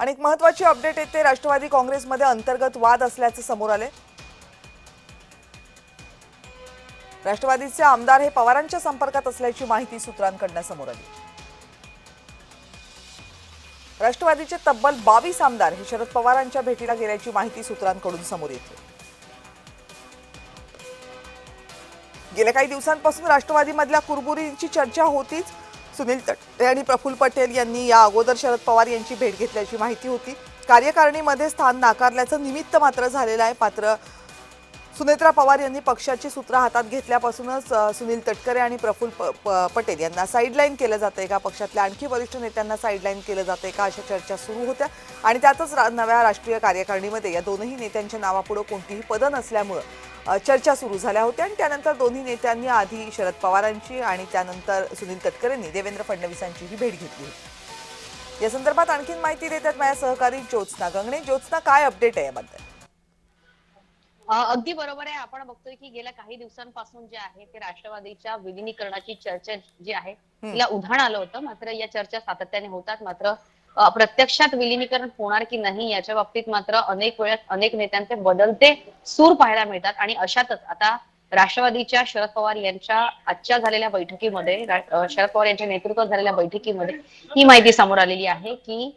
आणि एक महत्त्वाची अपडेट येते, राष्ट्रवादी काँग्रेसमध्ये अंतर्गत वाद असल्याचे समोर आले। राष्ट्रवादीचे आमदार हे पवारांच्या संपर्कात असल्याची माहिती सूत्रांकडून समोर आली। राष्ट्रवादीचे तब्बल 22 आमदार हे शरद पवारांच्या भेटीला गेल्याची माहिती सूत्रांकडून समोर येते। गेल्या काही दिवसांपासून राष्ट्रवादीमधल्या कुरबुरींची चर्चा होतीच। सुनील तटकरे आणि प्रफुल्ल पटेल यांनी या अगोदर शरद पवार यांची भेट घेतल्याची माहिती होती। कार्यकारिणीमध्ये स्थान नाकारल्याचं निमित्त मात्र झालेलं आहे। मात्र सुनेत्रा पवार यांनी पक्षाची सूत्र हातात घेतल्यापासूनच सुनील तटकरे आणि प्रफुल्ल पटेल यांना साईडलाईन केलं जातंय का, पक्षातल्या आणखी वरिष्ठ नेत्यांना साईडलाईन केलं जातंय का, अशा चर्चा सुरू होत्या। आणि त्यातच नव्या राष्ट्रीय कार्यकारिणीमध्ये या दोनही नेत्यांच्या नावापुढे कोणतीही पदं नसल्यामुळे चर्चा सुरू झाल्या होत्या। आणि त्यानंतर दोन्ही नेत्यांनी आधी शरद पवारांची आणि त्यानंतर सुनील तटकरेंनी देवेंद्र फडणवीसांचीही भेट घेतली होती। या संदर्भात आणखी माहिती देतात माझ्या सहकारी ज्योत्स्ना गंगणे। ज्योत्स्ना, काय अपडेट आहे याबद्दल? अगदी बरोबर आहे। आपण बघतोय की गेल्या काही दिवसांपासून जे आहे ते राष्ट्रवादीच्या विलिनीकरणाची चर्चा जी आहे तिला उधाण आलं होतं। मात्र या चर्चा सातत्याने होतात। मात्र प्रत्यक्षात विलिनीकरण होणार की नाही याच्या बाबतीत मात्र अनेक वेळेस अनेक नेत्यांचे बदलते सूर पाहायला मिळतात। आणि अशातच आता राष्ट्रवादीच्या शरद पवार यांच्या आजच्या झालेल्या बैठकीमध्ये शरद पवार यांच्या नेतृत्वात झालेल्या बैठकीमध्ये ही माहिती समोर आलेली आहे की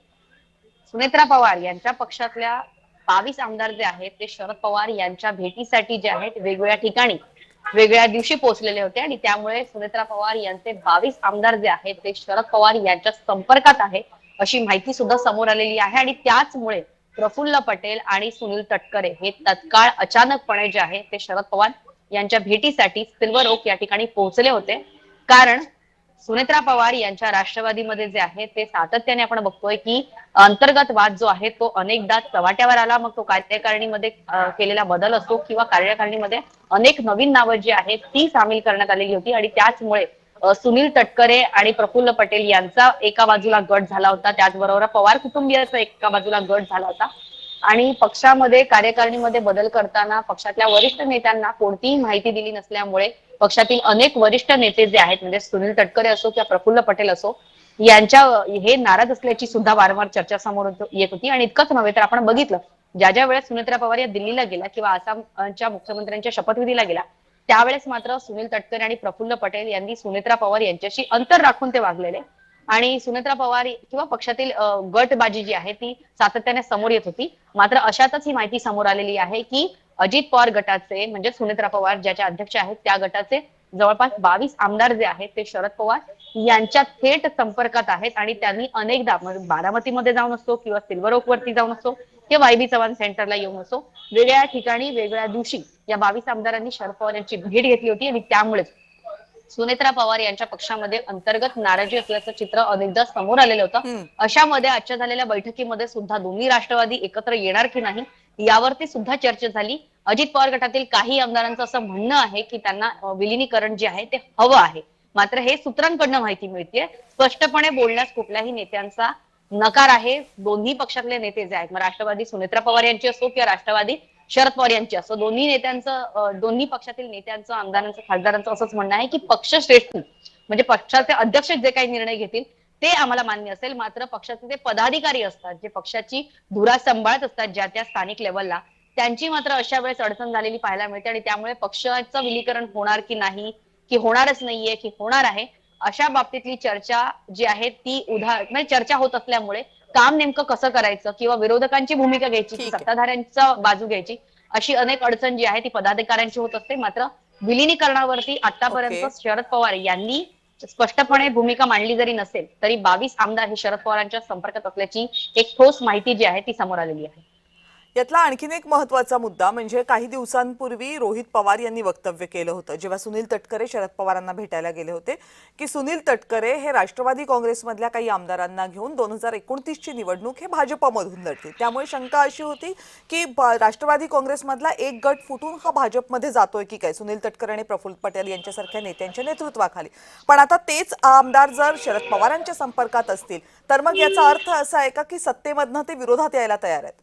सुनेत्रा पवार यांच्या पक्षातल्या 22 आमदार जे आहेत ते शरद पवार यांच्या भेटीसाठी जे आहेत वेगवेगळ्या ठिकाणी वेगळ्या दिवशी पोहोचलेले होते। आणि त्यामुळे सुनेत्रा पवार यांचे 22 आमदार जे आहेत ते शरद पवार यांच्या संपर्कात आहे अशी माहिती सुद्धा समोर आलेली आहे। आणि त्याचमुळे प्रफुल्ल पटेल आणि सुनील तटकरे हे तत्काळ अचानकपणे जे आहे ते शरद पवार यांच्या भेटीसाठी सिल्वर ओक या ठिकाणी पोहोचले होते। कारण सुनेत्रा पवार यांच्या राष्ट्रवादीमध्ये जे आहे ते सातत्याने आपण बघतोय की अंतर्गत वाद जो आहे तो अनेकदा चव्हाट्यावर आला। मग तो कार्यकारिणीमध्ये केलेला बदल असो किंवा कार्यकारिणीमध्ये अनेक नवीन नावं जी आहेत ती सामील करण्यात आलेली होती। आणि त्याचमुळे सुनील तटकरे आणि प्रफुल्ल पटेल यांचा एका बाजूला गट झाला होता, त्याचबरोबर पवार कुटुंबियाचा एका बाजूला गट झाला होता। आणि पक्षामध्ये कार्यकारिणीमध्ये बदल करताना पक्षातल्या वरिष्ठ नेत्यांना कोणतीही माहिती दिली नसल्यामुळे पक्षातील अनेक वरिष्ठ नेते जे आहेत म्हणजे सुनील तटकरे असो किंवा प्रफुल्ल पटेल असो यांच्या हे नाराज असल्याची सुद्धा वारंवार चर्चा समोर येत होती। आणि इतकंच नव्हे तर आपण बघितलं ज्या वेळेस सुनेत्रा पवार या दिल्लीला गेल्या किंवा आसामच्या मुख्यमंत्र्यांच्या शपथविधीला गेल्या त्यावेळेस मात्र सुनील तटकरे आणि प्रफुल्ल पटेल यांनी सुनेत्रा पवार यांच्याशी अंतर राखून ते वागलेले। आणि सुनेत्रा पवार किंवा पक्षातील गटबाजी जी आहे ती सातत्याने समोर येत होती। मात्र अशातच ही माहिती समोर आलेली आहे की अजित पवार गटाचे म्हणजे सुनेत्रा पवार ज्याच्या अध्यक्ष आहेत त्या गटाचे जवळपास 22 आमदार जे आहेत ते शरद पवार यांच्या थेट संपर्कात आहेत। आणि त्यांनी अनेकदा बारामतीमध्ये जाऊन असो किंवा सिल्वर ओक वरती जाऊन असो किंवा वायबी चव्हाण सेंटरला येऊन असो वेगळ्या ठिकाणी वेगळ्या दिवशी या 22 आमदारांनी शरद पवार यांची भेट घेतली होती। आणि त्यामुळेच सुनेत्रा पवार यांच्या पक्षामध्ये अंतर्गत नाराजी असल्याचं चित्र अनेकदा समोर आलेलं होतं। अशामध्ये आजच्या झालेल्या बैठकीमध्ये सुद्धा दोन्ही राष्ट्रवादी एकत्र येणार की नाही यावरती सुद्धा चर्चा झाली। अजित पवार गटातील काही आमदारांचं असं म्हणणं आहे की त्यांना विलिनीकरण जे आहे ते हवं आहे। मात्र हे सूत्रांकडनं माहिती मिळते स्पष्टपणे बोलण्यास कुठल्याही नेत्यांचा नकार आहे। दोन्ही पक्षातले नेते जे आहेत मग राष्ट्रवादी सुनेत्रा पवार यांची असो किंवा राष्ट्रवादी शरद पवार यांची असो दोन्ही नेत्यांचं दोन्ही पक्षातील नेत्यांचं आमदारांचं खासदारांचं असंच म्हणणं आहे की पक्षश्रेष्ठी म्हणजे पक्षाचे अध्यक्ष जे काही निर्णय घेतील ते आम्हाला मान्य असेल। मात्र पक्षाचे जे पदाधिकारी असतात जे पक्षाची धुरा सांभाळत असतात ज्या त्या स्थानिक लेवलला त्यांची मात्र अशा वेळेस अडचण झालेली पाहायला मिळते। आणि त्यामुळे पक्षाचं विलीकरण होणार की नाही की होणारच नाहीये की होणार आहे अशा बाबतीतली चर्चा जी आहे ती म्हणजे चर्चा होत असल्यामुळे काम नेमकं कसं करायचं किंवा विरोधकांची भूमिका घ्यायची की सत्ताधाऱ्यांचा बाजू घ्यायची अशी अनेक अडचण जी आहे ती पदाधिकाऱ्यांची होत असते। मात्र विलिनीकरणावरती आतापर्यंत शरद पवार यांनी स्पष्टपणे भूमिका मांडली जरी नसेल तरी 22 आमदार हे शरद पवारांच्या संपर्कात असल्याची एक ठोस माहिती जी आहे ती समोर आलेली आहे। यातला आणखीन एक महत्त्वाचा मुद्दा म्हणजे काही दिवसांपूर्वी रोहित पवार यांनी वक्तव्य केलं होतं जेव्हा सुनील तटकरे शरद पवारांना भेटायला गेले होते की सुनील तटकरे हे राष्ट्रवादी काँग्रेसमधल्या काही आमदारांना घेऊन 2029 ची निवडणूक हे भाजपमधून लढतील। त्यामुळे शंका अशी होती की राष्ट्रवादी काँग्रेसमधला एक गट फुटून हा भाजपमध्ये जातोय की काय सुनील तटकरे आणि प्रफुल्ल पटेल यांच्यासारख्या नेत्यांच्या नेतृत्वाखाली। पण आता तेच आमदार जर शरद पवारांच्या संपर्कात असतील तर मग याचा अर्थ असा आहे का की सत्तेमधनं ते विरोधात यायला तयार आहेत?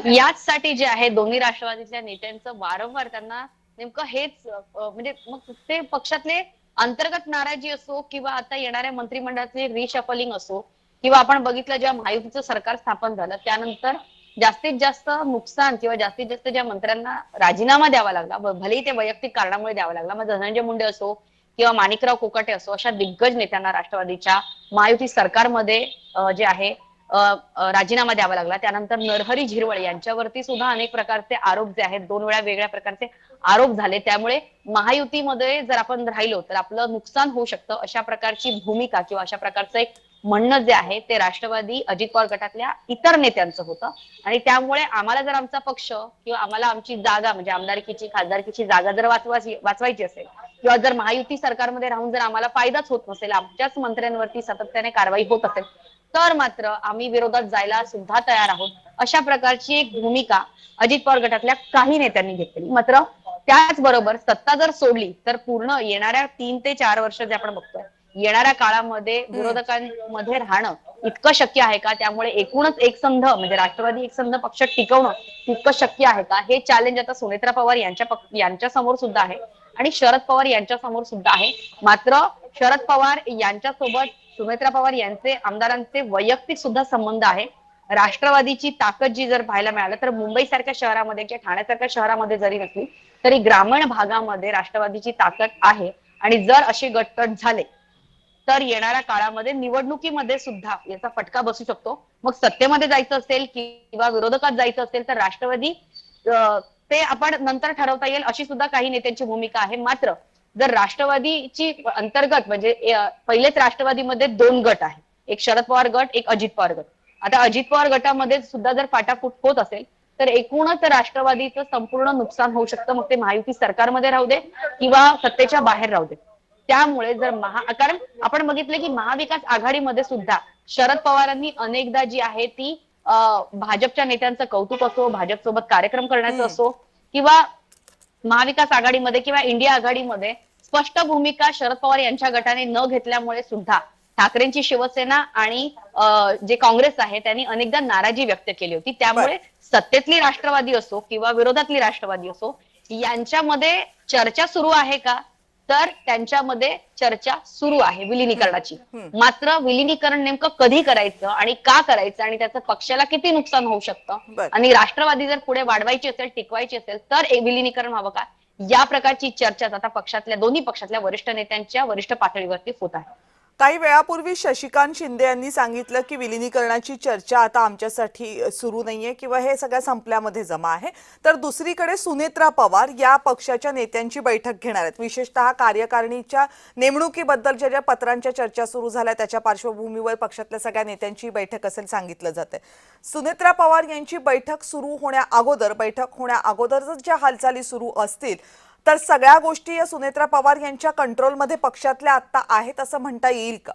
याचसाठी जे आहे दोन्ही राष्ट्रवादीच्या नेत्यांचं वारंवार त्यांना नेमकं हेच म्हणजे मग ते पक्षातले अंतर्गत नाराजी असो किंवा आता येणाऱ्या मंत्रिमंडळाचे रिशफलिंग असो किंवा आपण बघितलं जेव्हा महायुतीचं सरकार स्थापन झालं त्यानंतर जास्तीत जास्त नुकसान किंवा जास्तीत जास्त ज्या मंत्र्यांना राजीनामा द्यावा लागला, भलेही ते वैयक्तिक कारणामुळे द्यावा लागला, मग धनंजय मुंडे असो किंवा माणिकराव कोकाटे असो, अशा दिग्गज नेत्यांना राष्ट्रवादीच्या महायुती सरकारमध्ये जे आहे राजीनामा द्यावा लागला. त्यानंतर नरहरी झिरवळ यांच्यावरती सुद्धा अनेक प्रकारचे आरोप जे आहेत, 2 वेळा वेगळ्या प्रकारचे आरोप झाले. त्यामुळे महायुतीमध्ये जर आपण राहिलो तर आपलं नुकसान होऊ शकतं, अशा प्रकारची भूमिका किंवा अशा प्रकारचं एक म्हणणं जे आहे ते राष्ट्रवादी अजित पवार गटातल्या इतर नेत्यांचं होतं. आणि त्यामुळे आम्हाला जर आमचा पक्ष किंवा आम्हाला आमची जागा म्हणजे आमदारकीची खासदारकीची जागा जर वाचवायची असेल किंवा जर महायुती सरकारमध्ये राहून जर आम्हाला फायदाच होत नसेल, आमच्याच मंत्र्यांवरती सातत्याने कारवाई होत असेल, तर मात्र आम्ही विरोधात जायला सुद्धा तयार आहोत, अशा प्रकारची एक भूमिका अजित पवार गटातल्या काही नेत्यांनी घेतली. मात्र त्याचबरोबर सत्ता जर सोडली तर पूर्ण येणाऱ्या 3 ते 4 वर्ष जे आपण बघतोय, येणाऱ्या काळामध्ये विरोधकांमध्ये राहणं इतकं शक्य आहे का? त्यामुळे एकूणच एक संघ म्हणजे राष्ट्रवादी एक संघ पक्ष टिकवणं तितकं शक्य आहे का? हे चॅलेंज आता सुनेत्रा पवार यांच्या समोर सुद्धा आहे आणि शरद पवार यांच्या समोर सुद्धा आहे. मात्र शरद पवार यांच्यासोबत सुनेत्रा पवार यांचे आमदारांचे वैयक्तिक सुद्धा संबंध आहे. राष्ट्रवादीची ताकद जी जर पाहायला मिळालं तर मुंबई सारख्या शहरामध्ये किंवा ठाण्यासारख्या शहरामध्ये जरी नसली तरी ग्रामीण भागामध्ये राष्ट्रवादीची ताकद आहे. आणि जर असे गटतट झाले तर येणाऱ्या काळामध्ये निवडणुकीमध्ये सुद्धा याचा फटका बसू शकतो. मग सत्तेमध्ये जायचं असेल किंवा विरोधकात जायचं असेल तर राष्ट्रवादी ते आपण नंतर ठरवता येईल अशी सुद्धा काही नेत्यांची भूमिका आहे. मात्र जर राष्ट्रवादीची अंतर्गत म्हणजे पहिलेच राष्ट्रवादीमध्ये 2 गट आहे, एक शरद पवार गट, एक अजित पवार गट. आता अजित पवार गटामध्ये सुद्धा जर फाटाफूट होत असेल तर एकूणच राष्ट्रवादीचं संपूर्ण नुकसान होऊ शकतं, मग ते महायुती सरकारमध्ये राहू दे किंवा सत्तेच्या बाहेर राहू दे. त्यामुळे जर कारण आपण बघितलं की महाविकास आघाडीमध्ये सुद्धा शरद पवारांनी अनेकदा जी आहे ती भाजपच्या नेत्यांचं कौतुक असो, भाजप सोबत कार्यक्रम करण्याचं असो किंवा महाविकास आघाडीमध्ये किंवा इंडिया आघाडीमध्ये स्पष्ट भूमिका शरद पवार यांच्या गटाने न घेतल्यामुळे सुद्धा ठाकरेंची शिवसेना आणि जे काँग्रेस आहे त्यांनी अनेकदा नाराजी व्यक्त केली होती. त्यामुळे सत्तेतली राष्ट्रवादी असो किंवा विरोधातली राष्ट्रवादी असो यांच्यामध्ये चर्चा सुरू आहे का? तर त्यांच्यामध्ये चर्चा सुरू आहे विलिनीकरणाची. मात्र विलिनीकरण नेमकं कधी करायचं आणि का करायचं आणि त्याचं पक्षाला किती नुकसान होऊ शकतं आणि राष्ट्रवादी जर पुढे वाढवायची असेल, टिकवायची असेल तर विलिनीकरण व्हावं का, या प्रकारची चर्चा आता दोन्ही पक्षातल्या वरिष्ठ नेत्यांच्या वरिष्ठ पातळीवरती होत आहे. काही वेळापूर्वी शशिकांत शिंदे यांनी सांगितलं की विलिनीकरणाची चर्चा आता आमच्यासाठी सुरू नाहीये किंवा हे सगळ्या संपल्यामध्ये जमा आहे. तर दुसरीकडे सुनेत्रा पवार या पक्षाच्या नेत्यांची बैठक घेणार आहेत. विशेषतः कार्यकारिणीच्या नेमणुकीबद्दल ज्या पत्रांच्या चर्चा सुरू झाल्या त्याच्या पार्श्वभूमीवर पक्षातल्या सगळ्या नेत्यांची बैठक असेल सांगितलं जातंय. सुनेत्रा पवार यांची बैठक होण्या अगोदर ज्या हालचाली सुरू असतील तर सगळ्या गोष्टी या सुनेत्रा पवार यांच्या कंट्रोलमध्ये पक्षातल्या आता आहेत असं म्हणता येईल का?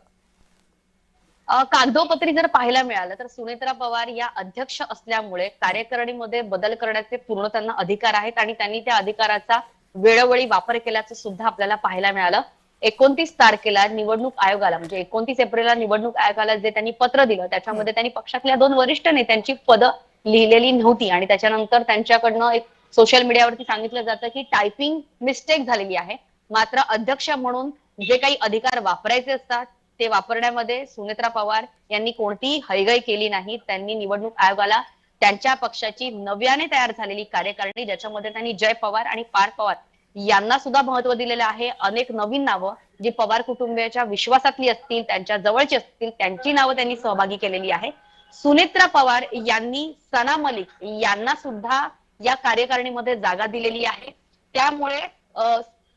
कागदोपत्री जर पाहायला मिळालं तर सुनेत्रा पवार या अध्यक्ष असल्यामुळे कार्यकारिणीमध्ये बदल करण्याचे पूर्ण त्यांना अधिकार आहेत आणि त्यांनी त्या अधिकाराचा वेळोवेळी वापर केल्याचं सुद्धा आपल्याला पाहायला मिळालं. 29 तारखेला निवडणूक आयोगाला म्हणजे 29 एप्रिलला निवडणूक आयोगाला जे त्यांनी पत्र दिलं त्याच्यामध्ये त्यांनी पक्षातल्या 2 वरिष्ठ नेत्यांची पदं लिहिलेली नव्हती आणि त्याच्यानंतर त्यांच्याकडनं एक सोशल मीडियावरती सांगितलं जातं की टायपिंग मिस्टेक झालेली आहे. मात्र अध्यक्ष म्हणून जे काही अधिकार वापरायचे असतात ते वापरण्यामध्ये सुनेत्रा पवार यांनी कोणतीही हयगय केली नाही. त्यांनी निवडणूक आयोगाला त्यांच्या पक्षाची नव्याने तयार झालेली कार्यकारिणी ज्याच्यामध्ये त्यांनी जय पवार आणि पार पवार यांना सुद्धा महत्व दिलेलं आहे. अनेक नवीन नावं जी पवार कुटुंबियाच्या विश्वासातली असतील, त्यांच्या जवळची असतील त्यांची नावं त्यांनी सहभागी केलेली आहे. सुनेत्रा पवार यांनी सना मलिक यांना सुद्धा या कार्यकारिणीमध्ये जागा दिलेली आहे. त्यामुळे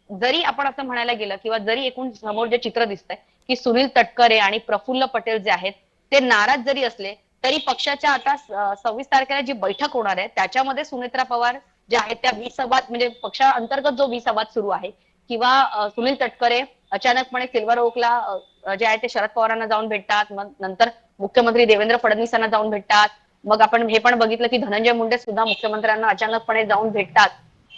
जरी आपण असं म्हणायला गेलं किंवा जरी एकूण समोर जे चित्र दिसतंय की सुनील तटकरे आणि प्रफुल्ल पटेल जे आहेत ते नाराज जरी असले तरी पक्षाच्या आता 26 तारखेला जी बैठक होणार आहे त्याच्यामध्ये सुनेत्रा पवार जे आहेत त्या विसंवाद म्हणजे पक्षा अंतर्गत जो विसंवाद सुरू आहे किंवा सुनील तटकरे अचानकपणे सिल्वर ओकला जे आहे ते शरद पवारांना जाऊन भेटतात, मग नंतर मुख्यमंत्री देवेंद्र फडणवीसांना जाऊन भेटतात, मग आपण हे पण बघितलं की धनंजय मुंडे सुद्धा मुख्यमंत्र्यांना अचानकपणे जाऊन भेटतात.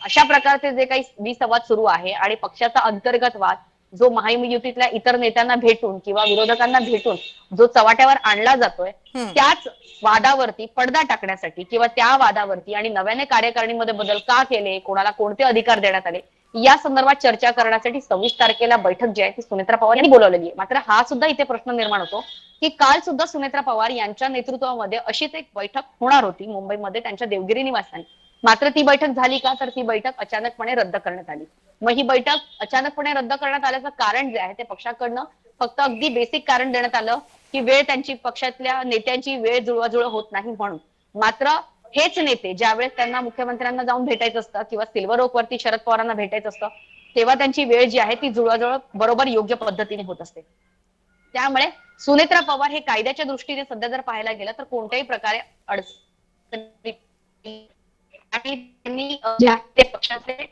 अशा प्रकारचे जे काही विसंवाद सुरू आहे आणि पक्षाचा अंतर्गत वाद जो महायुतीतल्या इतर नेत्यांना भेटून किंवा विरोधकांना भेटून जो चव्हाट्यावर आणला जातोय त्याच वादावरती पडदा टाकण्यासाठी किंवा त्या वादावरती आणि नव्याने कार्यकारिणीमध्ये बदल का केले, कोणाला कोणते अधिकार देण्यात आले या संदर्भात चर्चा करण्यासाठी 26 तारखेला बैठक जी आहे ती सुनेत्रा पवार यांनी बोलावलेली आहे. मात्र हा सुद्धा इथे प्रश्न निर्माण होतो की काल सुद्धा सुनेत्रा पवार यांच्या नेतृत्वामध्ये अशीच एक बैठक होणार होती मुंबईमध्ये त्यांच्या देवगिरी निवासस्थानी. मात्र ती बैठक झाली का, तर ती बैठक अचानकपणे रद्द करण्यात आली. मग ही बैठक अचानकपणे रद्द करण्यात आल्याचं कारण जे आहे ते पक्षाकडनं फक्त अगदी बेसिक कारण देण्यात आलं की वेळ त्यांची पक्षातल्या नेत्यांची वेळ जुळवाजुळव होत नाही म्हणून. मात्र हेच नेते ज्यावेळेस त्यांना मुख्यमंत्र्यांना जाऊन भेटायचं असतं किंवा सिल्वर ओक वरती शरद पवारांना भेटायचं असतं तेव्हा त्यांची वेळ जी आहे ती जुळवाजुळव बरोबर योग्य पद्धतीने होत असते. त्यामुळे सुनेत्रा पवार हे कायद्याच्या दृष्टीने सध्या जर पाहायला गेलं तर कोणत्याही प्रकारे अडचणी आणि त्यांनी जे आहे ते पक्षाचे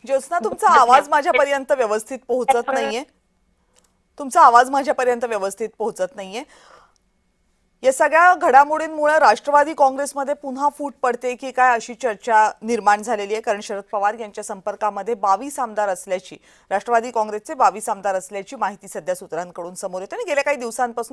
ज्योत्स्ना, तुमचा आवाज माझ्यापर्यंत व्यवस्थित पोहोचत नाहीये. तुमचा आवाज माझ्यापर्यंत व्यवस्थित पोहोचत नाहीये. या सगळ्या घडामोडींमुळे राष्ट्रवादी काँग्रेसमध्ये पुन्हा फूट पडते की काय अशी चर्चा निर्माण झालेली आहे. कारण शरद पवार यांच्या संपर्कामध्ये 22 आमदार असल्याची, राष्ट्रवादी काँग्रेसचे 22 आमदार असल्याची माहिती सध्या सूत्रांकडून समोर येते आणि गेल्या काही दिवसांपासून